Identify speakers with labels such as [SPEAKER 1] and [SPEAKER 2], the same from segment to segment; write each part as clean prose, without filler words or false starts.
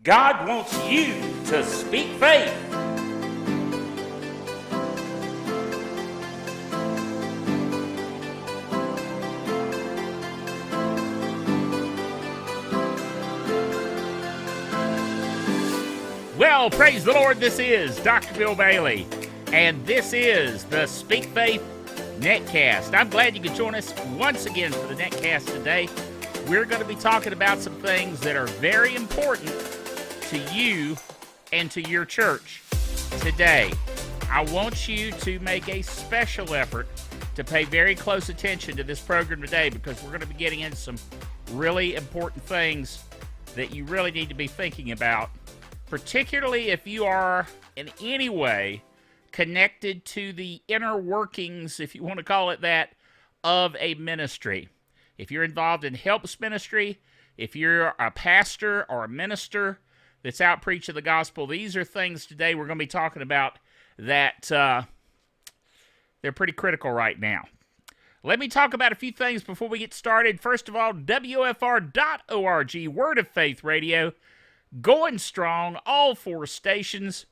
[SPEAKER 1] God wants you to speak faith. Well, praise the Lord, this is Dr. Bill Bailey, and this is the SpeakFaith Netcast. I'm glad you could join us once again for the Netcast today. We're going to be talking about some things that are very important to you and to your church today. I want you to make a special effort to pay very close attention to this program today, because we're going to be getting into some really important things that you really need to be thinking about, particularly if you are in any way connected to the inner workings, if you want to call it that, of a ministry. If you're involved in helps ministry, if you're a pastor or a minister that's out preaching the gospel, these are things today we're going to be talking about that they're pretty critical right now. Let me talk about a few things before we get started. First of all, WFR.org, Word of Faith Radio, going strong, all 4 stations.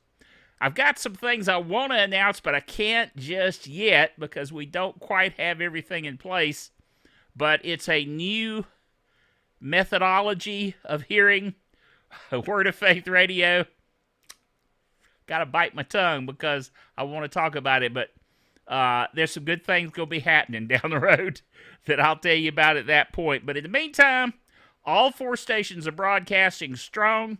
[SPEAKER 1] I've got some things I want to announce, but I can't just yet because we don't quite have everything in place. But it's a new methodology of hearing Word of Faith Radio. Got to bite my tongue because I want to talk about it, but there's some good things going to be happening down the road that I'll tell you about at that point. But in the meantime, all 4 stations are broadcasting strong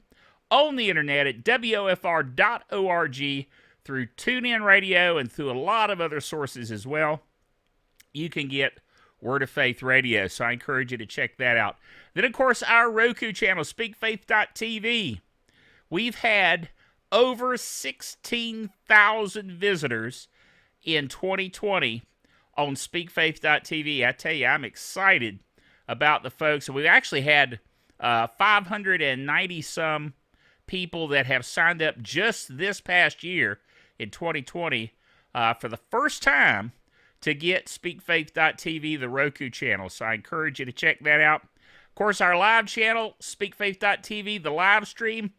[SPEAKER 1] on the internet at WFR.org, through TuneIn Radio, and through a lot of other sources as well. You can get Word of Faith Radio, so I encourage you to check that out. Then, of course, our Roku channel, SpeakFaith.tv. We've had over 16,000 visitors in 2020 on SpeakFaith.tv. I tell you, I'm excited about the folks. And we've actually had 590-some people that have signed up just this past year in 2020 for the first time to get SpeakFaith.tv, the Roku channel. So I encourage you to check that out. Of course, our live channel, SpeakFaith.tv, the live stream,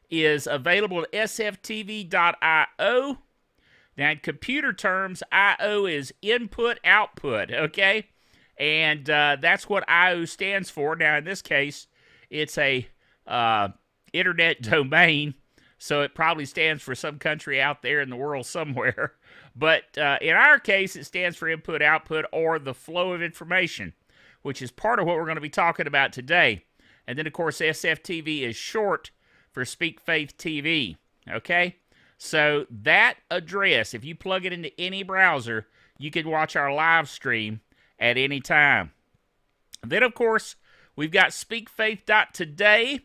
[SPEAKER 1] is available at sftv.io. Now, in computer terms, I.O. is input-output, okay? And that's what I.O. stands for. Now, in this case, it's a internet domain, so it probably stands for some country out there in the world somewhere. But in our case, it stands for input-output, or the flow of information, which is part of what we're going to be talking about today. And then, of course, SFTV is short for SpeakFaith TV, okay? So that address, if you plug it into any browser, you can watch our live stream at any time. Then, of course, we've got SpeakFaith.today,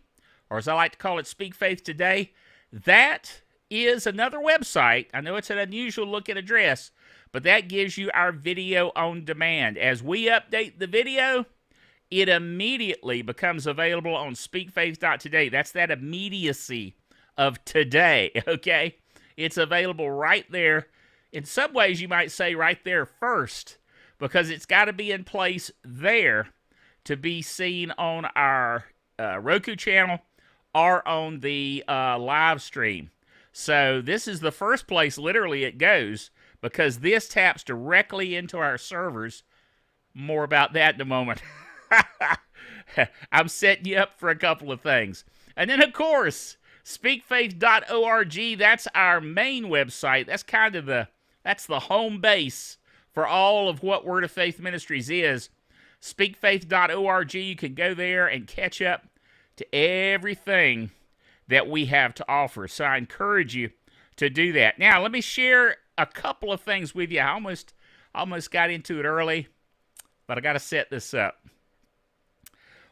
[SPEAKER 1] or as I like to call it, SpeakFaith Today. That is another website. I know it's an unusual looking address, but that gives you our video on demand. As we update the video, it immediately becomes available on SpeakFaith.today. That's that immediacy of today, okay? It's available right there. In some ways, you might say right there first, because it's got to be in place there to be seen on our Roku channel or on the live stream. So this is the first place, literally, it goes, because this taps directly into our servers. More about that in a moment. I'm setting you up for a couple of things. And then, of course, SpeakFaith.org, that's our main website. That's kind of that's the home base for all of what Word of Faith Ministries is. SpeakFaith.org, you can go there and catch up to everything that we have to offer. So I encourage you to do that. Now, let me share a couple of things with you. I almost got into it early, but I got to set this up.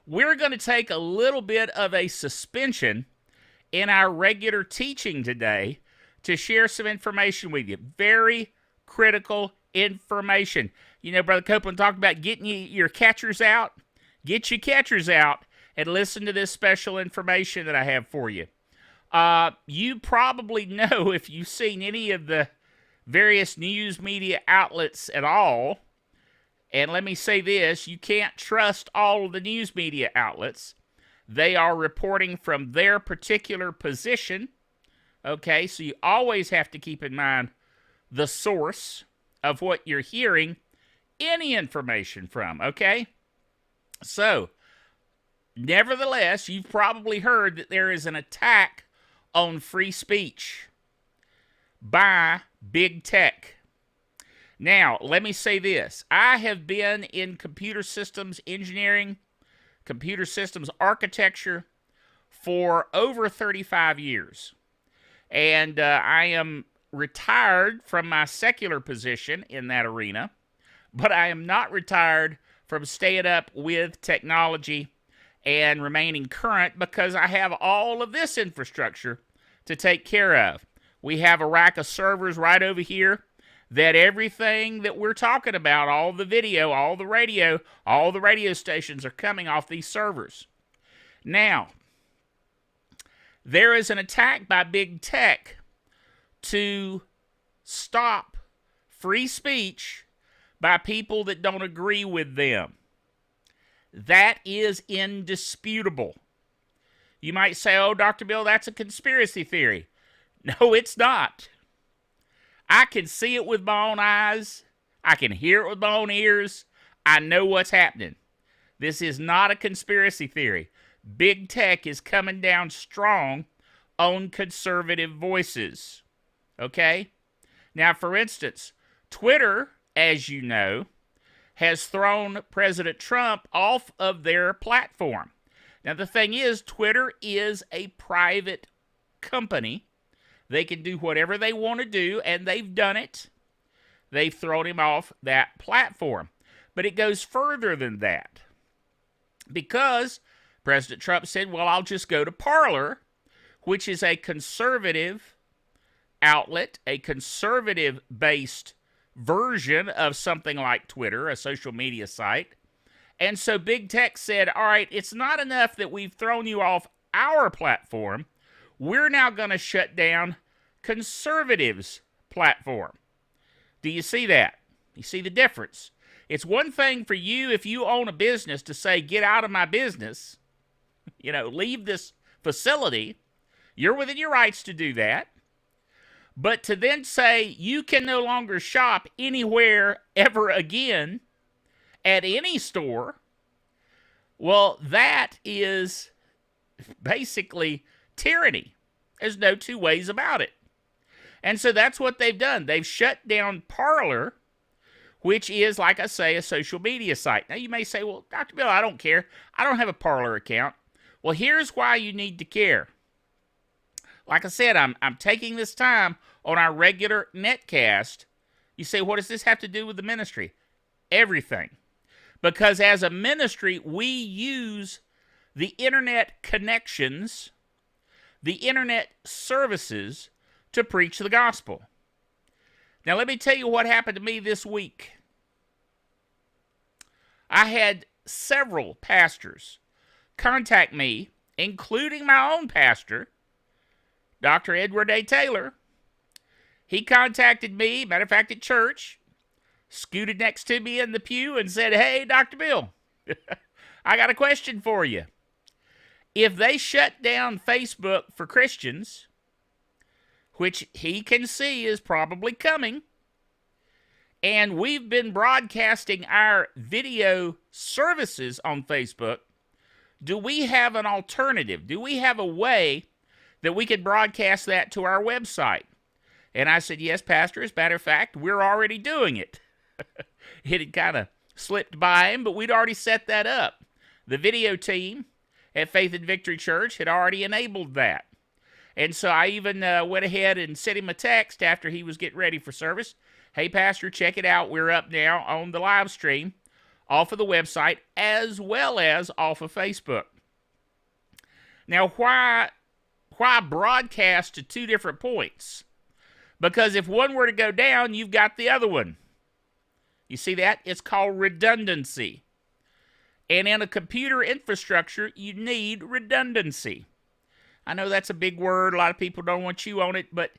[SPEAKER 1] We're going to take a little bit of a suspension in our regular teaching today to share some information with you. Very critical information. You know, Brother Copeland talked about getting your catchers out. Get your catchers out and listen to this special information that I have for you. You probably know, if you've seen any of the various news media outlets at all, and let me say this, you can't trust all of the news media outlets. They are reporting from their particular position. Okay, so you always have to keep in mind the source of what you're hearing any information from, okay? So, nevertheless, you've probably heard that there is an attack on free speech by big tech. Now, let me say this. I have been in computer systems engineering, computer systems architecture for over 35 years. And I am retired from my secular position in that arena, but I am not retired from staying up with technology and remaining current because I have all of this infrastructure to take care of. We have a rack of servers right over here that everything that we're talking about, all the video, all the radio stations are coming off these servers. Now, there is an attack by big tech to stop free speech by people that don't agree with them. That is indisputable. You might say, oh, Dr. Bill, that's a conspiracy theory. No, it's not. I can see it with my own eyes. I can hear it with my own ears. I know what's happening. This is not a conspiracy theory. Big tech is coming down strong on conservative voices. Okay? Now, for instance, Twitter, as you know, has thrown President Trump off of their platform. Now, the thing is, Twitter is a private company. They can do whatever they want to do, and they've done it. They've thrown him off that platform. But it goes further than that. Because President Trump said, well, I'll just go to Parler, which is a conservative outlet, a conservative-based version of something like Twitter, a social media site. And so big tech said, all right, it's not enough that we've thrown you off our platform. We're now going to shut down conservatives' platform. Do you see that? You see the difference? It's one thing for you, if you own a business, to say, get out of my business, leave this facility. You're within your rights to do that. But to then say you can no longer shop anywhere ever again at any store, well, that is basically tyranny. There's no two ways about it. And so that's what they've done. They've shut down Parler, which is, like I say, a social media site. Now, you may say, well, Dr. Bill, I don't care. I don't have a Parler account. Well, here's why you need to care. Like I said, I'm taking this time on our regular Netcast. You say, what does this have to do with the ministry? Everything. Because as a ministry, we use the internet connections, the internet services to preach the gospel. Now, let me tell you what happened to me this week. I had several pastors contact me, including my own pastor, Dr. Edward A. Taylor. He contacted me, matter of fact, at church, scooted next to me in the pew and said, hey, Dr. Bill, I got a question for you. If they shut down Facebook for Christians, which he can see is probably coming, and we've been broadcasting our video services on Facebook, do we have an alternative? Do we have a way that we could broadcast that to our website? And I said, yes, Pastor. As a matter of fact, we're already doing it. It had kind of slipped by him, but we'd already set that up. The video team at Faith and Victory Church had already enabled that. And so I even went ahead and sent him a text after he was getting ready for service. Hey, Pastor, check it out. We're up now on the live stream off of the website as well as off of Facebook. Now, why broadcast to two different points? Because if one were to go down, you've got the other one. You see that? It's called redundancy. And in a computer infrastructure, you need redundancy. I know that's a big word. A lot of people don't want to chew on it, but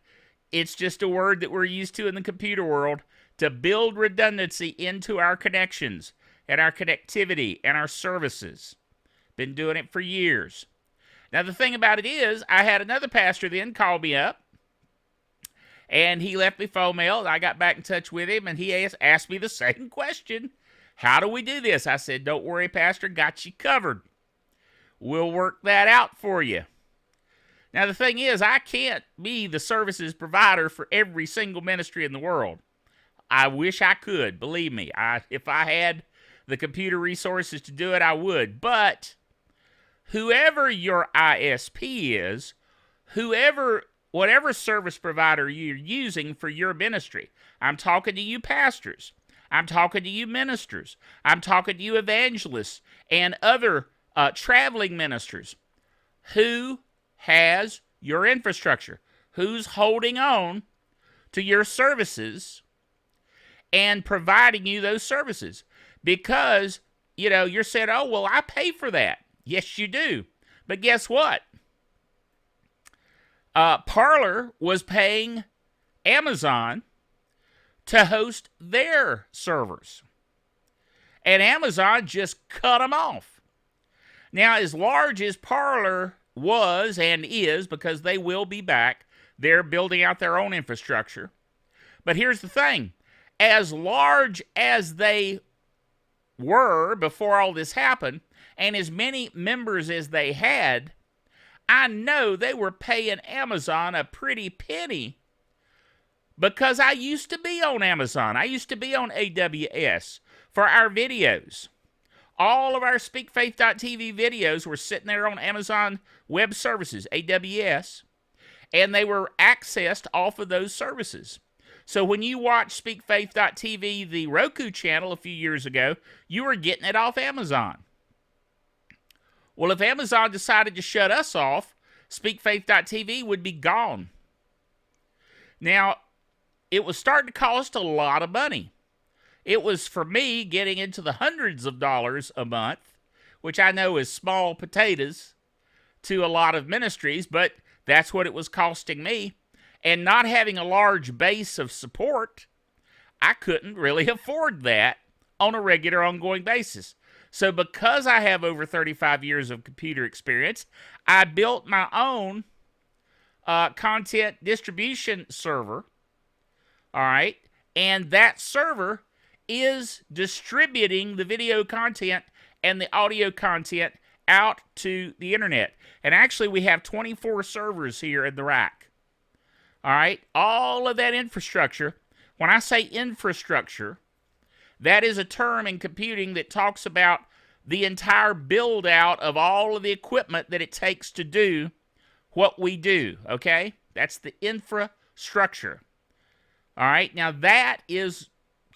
[SPEAKER 1] it's just a word that we're used to in the computer world to build redundancy into our connections and our connectivity and our services. Been doing it for years. Now, the thing about it is, I had another pastor then call me up, and he left me phone mail, and I got back in touch with him, and he asked me the same question. How do we do this? I said, don't worry, Pastor, got you covered. We'll work that out for you. Now, the thing is, I can't be the services provider for every single ministry in the world. I wish I could, believe me. If I had the computer resources to do it, I would. But whoever your ISP is, whatever service provider you're using for your ministry, I'm talking to you pastors, I'm talking to you ministers, I'm talking to you evangelists and other traveling ministers. Who has your infrastructure? Who's holding on to your services and providing you those services? Because, you're saying, oh, well, I pay for that. Yes, you do. But guess what? Parler was paying Amazon to host their servers. And Amazon just cut them off. Now, as large as Parler was and is, because they will be back, they're building out their own infrastructure. But here's the thing. As large as they were before all this happened, and as many members as they had, I know they were paying Amazon a pretty penny, because I used to be on Amazon. I used to be on AWS for our videos. All of our SpeakFaith.tv videos were sitting there on Amazon Web Services, AWS, and they were accessed off of those services. So when you watched SpeakFaith.tv, the Roku channel a few years ago, you were getting it off Amazon. Well, if Amazon decided to shut us off, SpeakFaith.tv would be gone. Now, it was starting to cost a lot of money. It was, for me, getting into the hundreds of dollars a month, which I know is small potatoes to a lot of ministries, but that's what it was costing me. And not having a large base of support, I couldn't really afford that on a regular, ongoing basis. So because I have over 35 years of computer experience, I built my own content distribution server. All right. And that server is distributing the video content and the audio content out to the internet. And actually, we have 24 servers here in the rack. All right. All of that infrastructure. When I say infrastructure, that is a term in computing that talks about the entire build out of all of the equipment that it takes to do what we do, okay? That's the infrastructure. All right, now that is,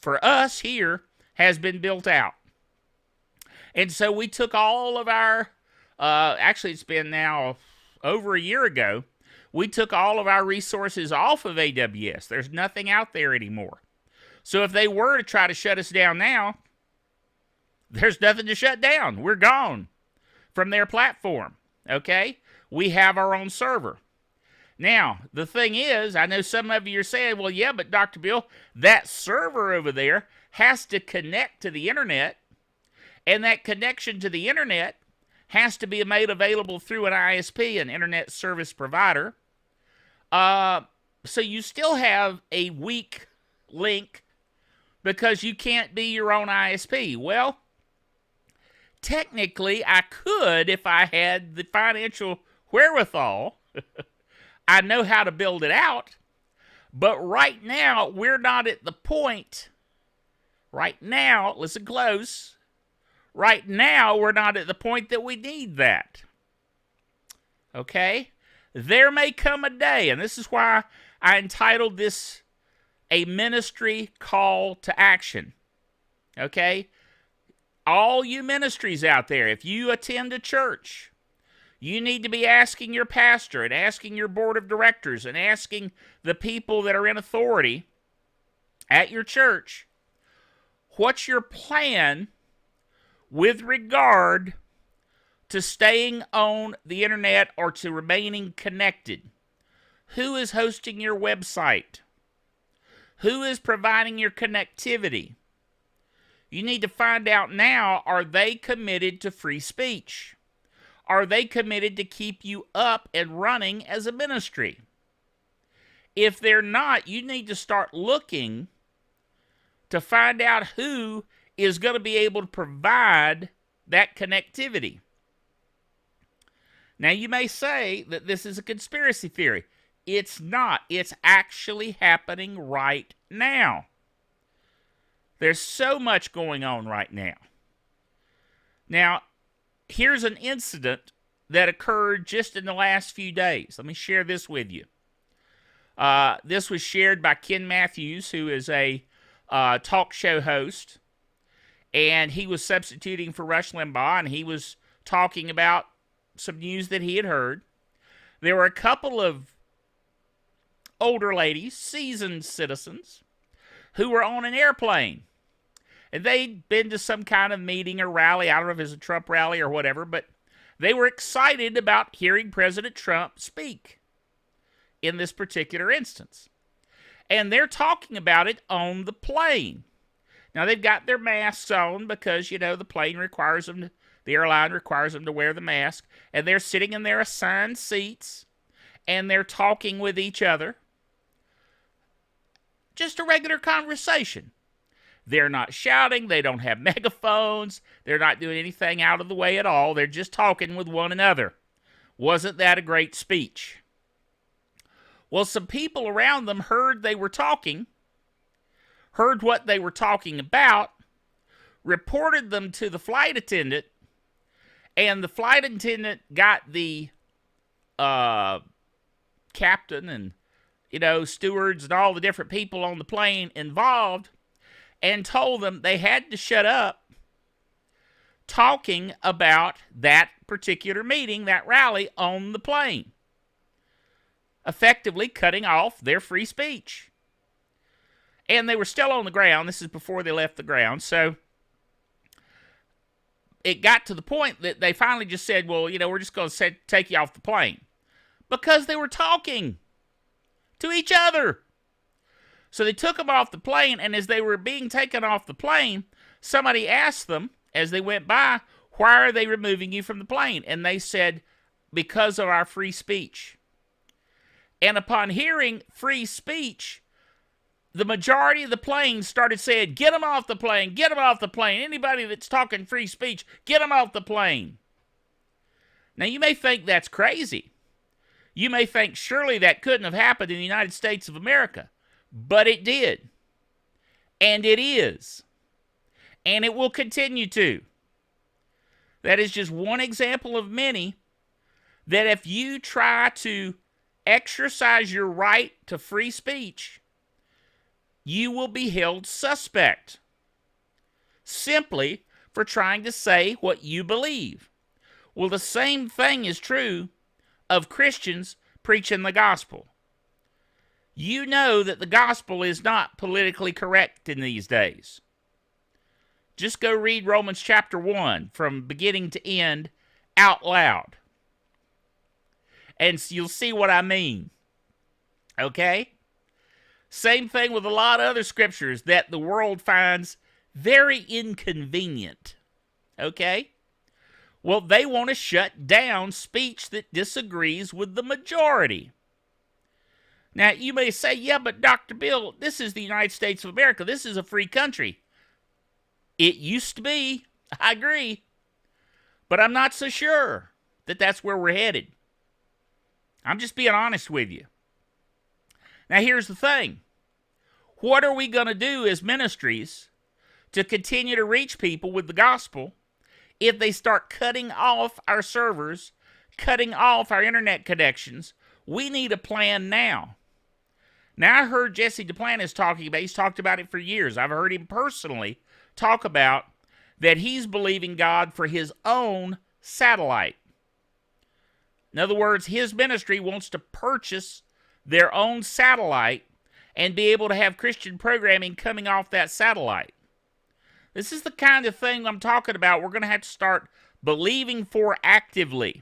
[SPEAKER 1] for us here, has been built out. And so we took all of our, actually it's been now over a year ago, we took all of our resources off of AWS. There's nothing out there anymore. So if they were to try to shut us down now, there's nothing to shut down. We're gone from their platform, okay? We have our own server. Now, the thing is, I know some of you are saying, well, yeah, but Dr. Bill, that server over there has to connect to the internet, and that connection to the internet has to be made available through an ISP, an internet service provider. So you still have a weak link because you can't be your own ISP. Well, technically, I could if I had the financial wherewithal. I know how to build it out. But right now, we're not at the point. Right now, listen close. Right now, we're not at the point that we need that. Okay? There may come a day, and this is why I entitled this A Ministry Call to Action. Okay? All you ministries out there, if you attend a church, you need to be asking your pastor and asking your board of directors and asking the people that are in authority at your church, what's your plan with regard to staying on the internet or to remaining connected? Who is hosting your website? Who is providing your connectivity? You need to find out now, are they committed to free speech? are they committed to keep you up and running as a ministry? If they're not, you need to start looking to find out who is going to be able to provide that connectivity. Now, you may say that this is a conspiracy theory. It's not. It's actually happening right now. There's so much going on right now. Now, here's an incident that occurred just in the last few days. Let me share this with you. This was shared by Ken Matthews, who is a talk show host, and he was substituting for Rush Limbaugh, and he was talking about some news that he had heard. There were a couple of older ladies, seasoned citizens, who were on an airplane. And they'd been to some kind of meeting or rally, I don't know if it was a Trump rally or whatever, but they were excited about hearing President Trump speak in this particular instance. And they're talking about it on the plane. Now, they've got their masks on because, the plane requires them, the airline requires them to wear the mask. And they're sitting in their assigned seats, and they're talking with each other. Just a regular conversation. They're not shouting. They don't have megaphones. They're not doing anything out of the way at all. They're just talking with one another. Wasn't that a great speech? Well, some people around them heard they were talking, heard what they were talking about, reported them to the flight attendant, and the flight attendant got the captain and, stewards and all the different people on the plane involved, and told them they had to shut up talking about that particular meeting, that rally on the plane, effectively cutting off their free speech. And they were still on the ground. This is before they left the ground. So it got to the point that they finally just said, well, we're just going to take you off the plane. Because they were talking to each other. So they took them off the plane, and as they were being taken off the plane, somebody asked them, as they went by, why are they removing you from the plane? And they said, because of our free speech. And upon hearing free speech, the majority of the plane started saying, get them off the plane, get them off the plane. Anybody that's talking free speech, get them off the plane. Now, you may think that's crazy. You may think surely that couldn't have happened in the United States of America. But it did. And it is. And it will continue to. That is just one example of many that if you try to exercise your right to free speech, you will be held suspect simply for trying to say what you believe. Well, the same thing is true of Christians preaching the gospel. You know that the gospel is not politically correct in these days. Just go read Romans chapter 1 from beginning to end out loud. And you'll see what I mean. Okay? Same thing with a lot of other scriptures that the world finds very inconvenient. Okay? Well, they want to shut down speech that disagrees with the majority. Now, you may say, yeah, but Dr. Bill, this is the United States of America. This is a free country. It used to be. I agree. But I'm not so sure that that's where we're headed. I'm just being honest with you. Now, here's the thing. What are we going to do as ministries to continue to reach people with the gospel if they start cutting off our servers, cutting off our internet connections? We need a plan now. Now, I heard Jesse Duplantis talking about, he's talked about it for years. I've heard him personally talk about that he's believing God for his own satellite. In other words, his ministry wants to purchase their own satellite and be able to have Christian programming coming off that satellite. This is the kind of thing I'm talking about. We're going to have to start believing for actively.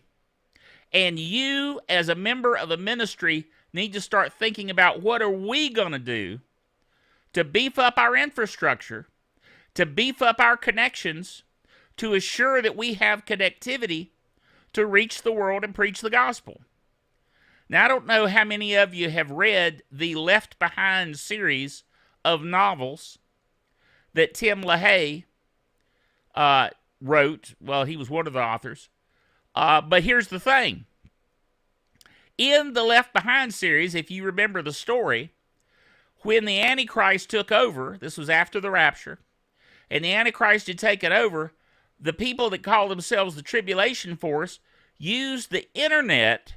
[SPEAKER 1] And you, as a member of a ministry, need to start thinking about what are we going to do to beef up our infrastructure, to beef up our connections, to assure that we have connectivity to reach the world and preach the gospel. Now, I don't know how many of you have read the Left Behind series of novels that Tim LaHaye wrote. Well, he was one of the authors. But here's the thing. In the Left Behind series, if you remember the story, when the Antichrist took over, this was after the rapture, and the Antichrist had taken over, the people that call themselves the Tribulation Force used the internet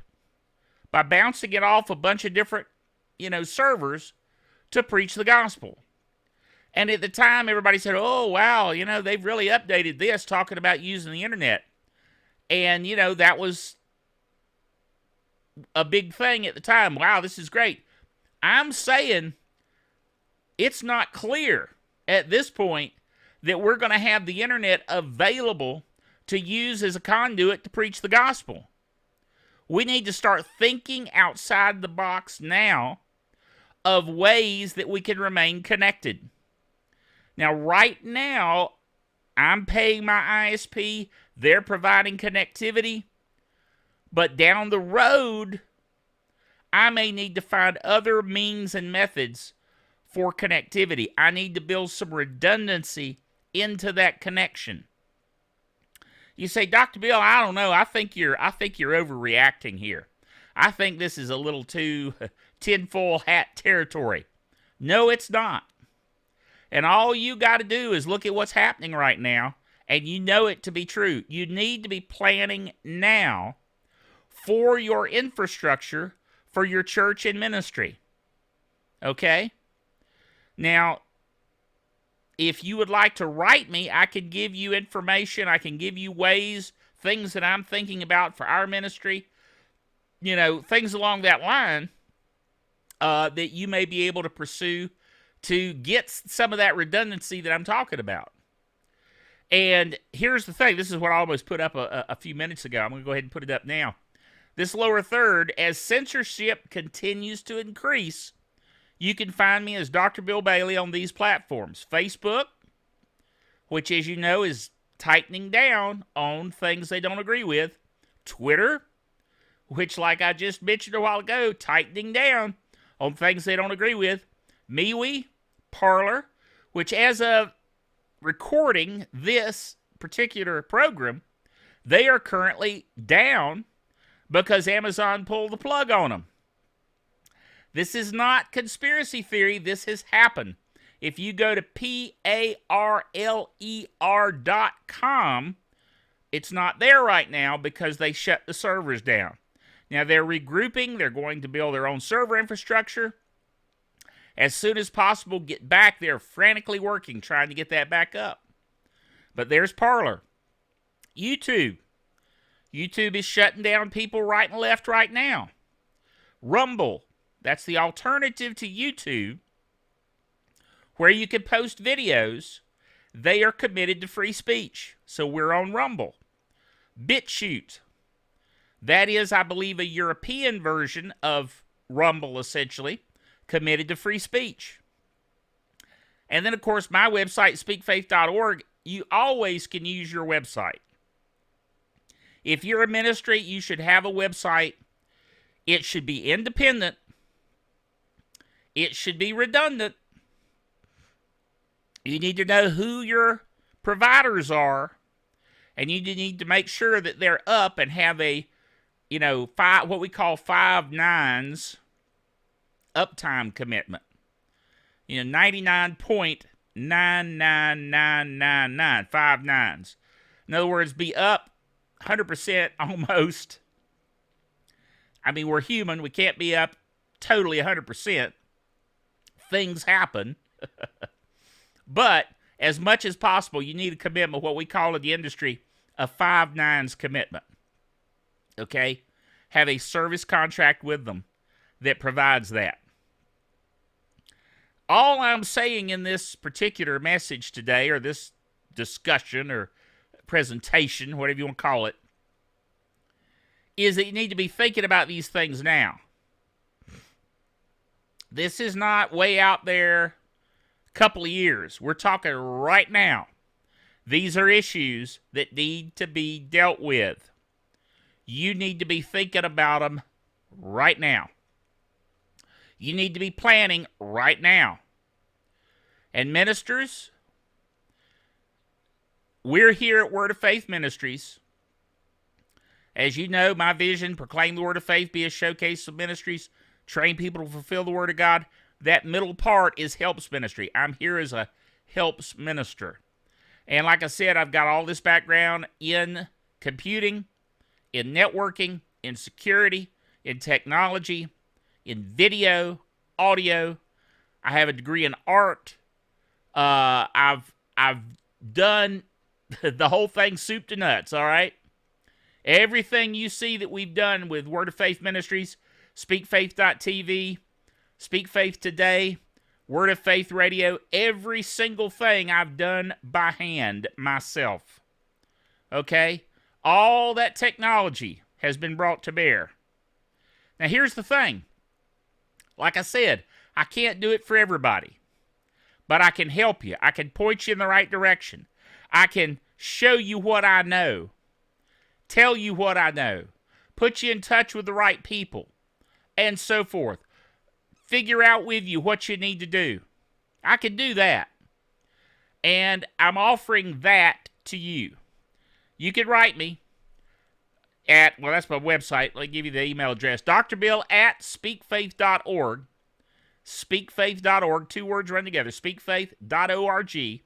[SPEAKER 1] by bouncing it off a bunch of different, servers to preach the gospel. And at the time, everybody said, oh, wow, they've really updated this, talking about using the internet. And, that was a big thing at the time. Wow, this is great. I'm saying it's not clear at this point that we're going to have the internet available to use as a conduit to preach the gospel. We need to start thinking outside the box now of ways that we can remain connected. Now, right now, I'm paying my ISP. They're providing connectivity. But down the road, I may need to find other means and methods for connectivity. I need to build some redundancy into that connection. You say, Dr. Bill, I don't know. I think you're overreacting here. I think this is a little too tinfoil hat territory. No, it's not. And all you got to do is look at what's happening right now, and you know it to be true. You need to be planning now for your infrastructure, for your church and ministry. Okay? Now, if you would like to write me, I can give you information. I can give you ways, things that I'm thinking about for our ministry. Things along that line that you may be able to pursue to get some of that redundancy that I'm talking about. And here's the thing. This is what I almost put up a few minutes ago. I'm going to go ahead and put it up now. This lower third, as censorship continues to increase, you can find me as Dr. Bill Bailey on these platforms. Facebook, which, as you know, is tightening down on things they don't agree with. Twitter, which, like I just mentioned a while ago, tightening down on things they don't agree with. MeWe, Parler, which as of recording this particular program, they are currently down because Amazon pulled the plug on them. This is not conspiracy theory. This has happened. If you go to parler.com, it's not there right now because they shut the servers down. Now, they're regrouping. They're going to build their own server infrastructure. As soon as possible, get back. They're frantically working, trying to get that back up. But there's Parler. YouTube. YouTube is shutting down people right and left right now. Rumble. That's the alternative to YouTube, where you can post videos. They are committed to free speech. So we're on Rumble. BitChute. That is, I believe, a European version of Rumble, essentially, committed to free speech. And then, of course, my website, SpeakFaith.org, you always can use your website. If you're a ministry, you should have a website. It should be independent. It should be redundant. You need to know who your providers are, and you need to make sure that they're up and have a, what we call 5 nines uptime commitment. 99.99999, 5 nines. In other words, be up 100% almost. I mean, we're human. We can't be up totally 100%. Things happen. But as much as possible, you need a commitment, what we call in the industry a 5 nines commitment. Okay? Have a service contract with them that provides that. All I'm saying in this particular message today, or this discussion or presentation, whatever you want to call it, is that you need to be thinking about these things now. This is not way out there a couple of years. We're talking right now. These are issues that need to be dealt with. you need to be thinking about them right now. You need to be planning right now. And ministers, we're here at Word of Faith Ministries. As you know, my vision, proclaim the Word of Faith, be a showcase of ministries, train people to fulfill the Word of God. That middle part is helps ministry. I'm here as a helps minister. And like I said, I've got all this background in computing, in networking, in security, in technology, in video, audio. I have a degree in art. I've done the whole thing soup to nuts, all right? Everything you see that we've done with Word of Faith Ministries, SpeakFaith.tv, SpeakFaith Today, Word of Faith Radio, every single thing I've done by hand myself. Okay? All that technology has been brought to bear. Now, here's the thing. Like I said, I can't do it for everybody. But I can help you. I can point you in the right direction. I can show you what I know. Tell you what I know. Put you in touch with the right people. And so forth. Figure out with you what you need to do. I can do that. And I'm offering that to you. You can write me at, well, that's my website. Let me give you the email address. drbill@speakfaith.org. Speakfaith.org. 2 words run together. Speakfaith.org.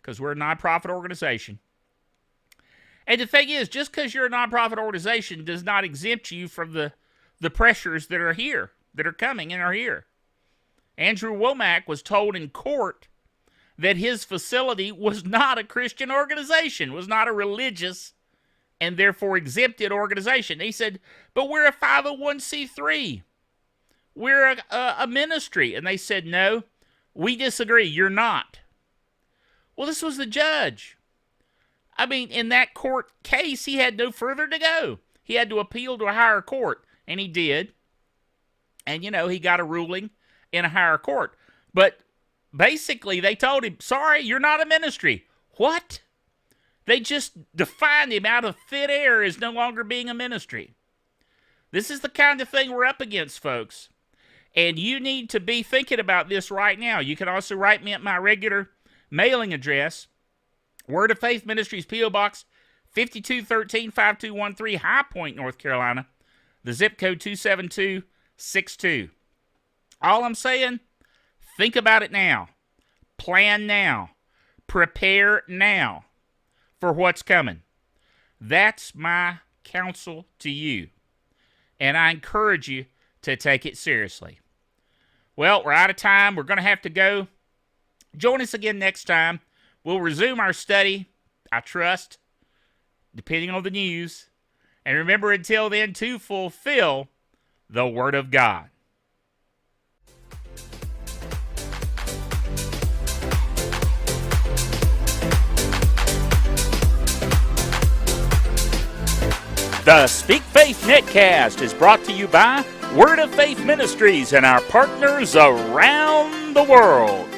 [SPEAKER 1] Because we're a nonprofit organization. And the thing is, just because you're a nonprofit organization does not exempt you from the pressures that are here, that are coming and are here. Andrew Womack was told in court that his facility was not a Christian organization, was not a religious and therefore exempted organization. He said, but we're a 501c3. We're a ministry. And they said, no, we disagree. You're not. Well, this was the judge. I mean, in that court case, he had no further to go. He had to appeal to a higher court, and he did. And, you know, he got a ruling in a higher court. But basically, they told him, sorry, you're not a ministry. What? They just defined him out of thin air as no longer being a ministry. This is the kind of thing we're up against, folks. And you need to be thinking about this right now. You can also write me at my regular mailing address, Word of Faith Ministries, P.O. Box 5213 5213, High Point, North Carolina. The zip code 27262. All I'm saying, think about it now. Plan now. Prepare now for what's coming. That's my counsel to you. And I encourage you to take it seriously. Well, we're out of time. We're going to have to go. Join us again next time. We'll resume our study, I trust, depending on the news. And remember, until then, to fulfill the Word of God. The Speak Faith Netcast is brought to you by Word of Faith Ministries and our partners around the world.